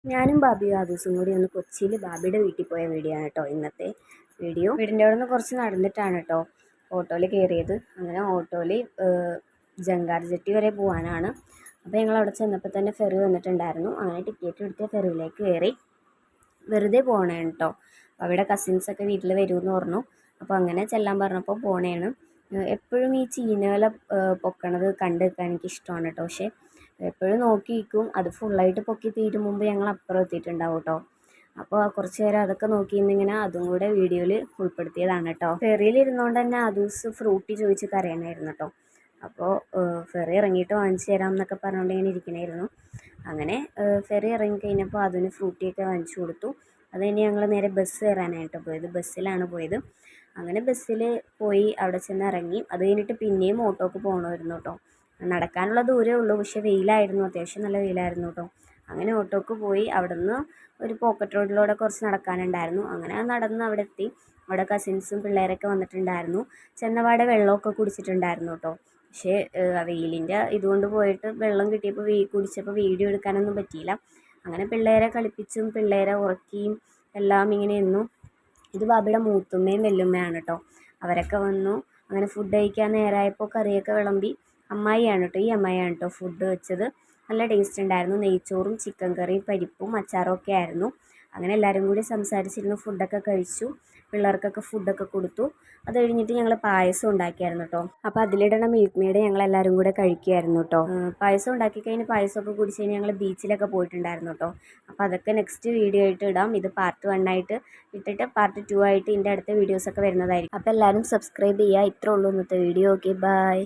ഞാനും ബാബിയും ആദൂസും കൂടി ഒന്ന് കൊച്ചിയിൽ ബാബിയുടെ വീട്ടിൽ പോയ വീഡിയോ ആണ് കേട്ടോ ഇന്നത്തെ വീഡിയോ. വീടിൻ്റെ അവിടെ നിന്ന് കുറച്ച് നടന്നിട്ടാണ് കേട്ടോ ഓട്ടോയിൽ കയറിയത്. അങ്ങനെ ഓട്ടോയിൽ ജങ്കാർ ജെട്ടി വരെ പോകാനാണ്. അപ്പോൾ ഞങ്ങൾ അവിടെ ചെന്നപ്പോൾ തന്നെ ഫെറി വന്നിട്ടുണ്ടായിരുന്നു. അങ്ങനെ ടിക്കറ്റ് എടുത്ത് ഫെറിയിലേക്ക് കയറി. വെറുതെ പോകണേണ് കേട്ടോ. അവിടെ കസിൻസൊക്കെ വീട്ടിൽ വരുമെന്ന് പറഞ്ഞു. അപ്പോൾ അങ്ങനെ ചെല്ലാൻ പറഞ്ഞപ്പോൾ പോണേണ്. എപ്പോഴും ഈ ചീനവല പൊക്കണത് കണ്ട് നിൽക്കാൻ എനിക്കിഷ്ടമാണ് കേട്ടോ. പക്ഷേ എപ്പോഴും നോക്കി നിൽക്കും. അത് ഫുള്ളായിട്ട് പൊക്കി തീരും മുമ്പ് ഞങ്ങൾ അപ്പുറം എത്തിയിട്ടുണ്ടാവും കേട്ടോ. അപ്പോൾ കുറച്ച് നേരം അതൊക്കെ നോക്കി നിന്നിങ്ങനെ അതും കൂടെ വീഡിയോയിൽ ഉൾപ്പെടുത്തിയതാണ് കേട്ടോ. ഫെറിയിൽ ഇരുന്നുകൊണ്ട് തന്നെ അദൂസ് ഫ്രൂട്ടി ചോദിച്ച് കരയണമായിരുന്നു കേട്ടോ. അപ്പോൾ ഫെറി ഇറങ്ങിയിട്ട് വാങ്ങിച്ചു തരാം എന്നൊക്കെ പറഞ്ഞുകൊണ്ട് ഇങ്ങനെ ഇരിക്കണമായിരുന്നു. അങ്ങനെ ഫെറി ഇറങ്ങിക്കഴിഞ്ഞപ്പോൾ അതിന് ഫ്രൂട്ടിയൊക്കെ വാങ്ങിച്ചു കൊടുത്തു. അത് കഴിഞ്ഞ് ഞങ്ങൾ നേരെ ബസ് കയറാനായിട്ട് പോയത്. ബസ്സിലാണ് പോയത്. അങ്ങനെ ബസ്സിൽ പോയി അവിടെ ചെന്ന് ഇറങ്ങി. അത് കഴിഞ്ഞിട്ട് പിന്നെയും ഓട്ടോക്ക് പോകണമായിരുന്നു കേട്ടോ. നടക്കാനുള്ള ദൂരമേ ഉള്ളൂ. പക്ഷേ വെയിലായിരുന്നു, അത്യാവശ്യം നല്ല വെയിലായിരുന്നു കേട്ടോ. അങ്ങനെ ഓട്ടോക്ക് പോയി. അവിടെ നിന്ന് ഒരു പോക്കറ്റ് റോഡിലൂടെ കുറച്ച് നടക്കാനുണ്ടായിരുന്നു. അങ്ങനെ നടന്ന് അവിടെ എത്തി. അവിടെ കസിൻസും പിള്ളേരൊക്കെ വന്നിട്ടുണ്ടായിരുന്നു. ചെന്നപാടെ വെള്ളമൊക്കെ കുടിച്ചിട്ടുണ്ടായിരുന്നു കേട്ടോ. പക്ഷേ വെയിലിൻ്റെ ഇതുകൊണ്ട് പോയിട്ട് വെള്ളം കിട്ടിയപ്പോൾ കുടിച്ചപ്പോൾ വീഡിയോ എടുക്കാനൊന്നും പറ്റിയില്ല. അങ്ങനെ പിള്ളേരെ കളിപ്പിച്ചും പിള്ളേരെ ഉറക്കിയും എല്ലാം ഇങ്ങനെ നിന്നു. ഇത് ബാബിയുടെ മൂത്തുമ്മയും വെല്ലുമ്മയാണ് കേട്ടോ. അവരൊക്കെ വന്നു. അങ്ങനെ ഫുഡ് കഴിക്കാൻ നേരമായപ്പോൾ കറിയൊക്കെ വിളമ്പി. അമ്മായിയാണ് കേട്ടോ, ഈ അമ്മായിയാണ് കേട്ടോ ഫുഡ് വെച്ചത്. നല്ല ടേസ്റ്റ് ഉണ്ടായിരുന്നു. നെയ്ച്ചോറും ചിക്കൻ കറിയും പരിപ്പും അച്ചാറും ഒക്കെ ആയിരുന്നു. അങ്ങനെ എല്ലാവരും കൂടി സംസാരിച്ചിരുന്നു ഫുഡൊക്കെ കഴിച്ചു. പിള്ളേർക്കൊക്കെ ഫുഡൊക്കെ കൊടുത്തു. അത് കഴിഞ്ഞിട്ട് ഞങ്ങൾ പായസം ഉണ്ടാക്കിയായിരുന്നു കേട്ടോ. അപ്പോൾ അതിലിടണ മിൽക്ക് മെയ്ഡ് ഞങ്ങളെല്ലാവരും കൂടെ കഴിക്കുമായിരുന്നു കേട്ടോ. പായസം ഉണ്ടാക്കി കഴിഞ്ഞ് പായസമൊക്കെ കുടിച്ച് കഴിഞ്ഞ് ഞങ്ങൾ ബീച്ചിലൊക്കെ പോയിട്ടുണ്ടായിരുന്നു കേട്ടോ. അപ്പോൾ അതൊക്കെ നെക്സ്റ്റ് വീഡിയോ ആയിട്ട് ഇടാം. ഇത് പാർട്ട് 1 ആയിട്ട് ഇട്ടിട്ട് പാർട്ട് 2 ആയിട്ട് ഇതിൻ്റെ അടുത്ത വീഡിയോസൊക്കെ വരുന്നതായിരിക്കും. അപ്പോൾ എല്ലാവരും സബ്സ്ക്രൈബ് ചെയ്യുക. ഇത്രേ ഉള്ളൂ ഇന്നത്തെ വീഡിയോ. Okay, by.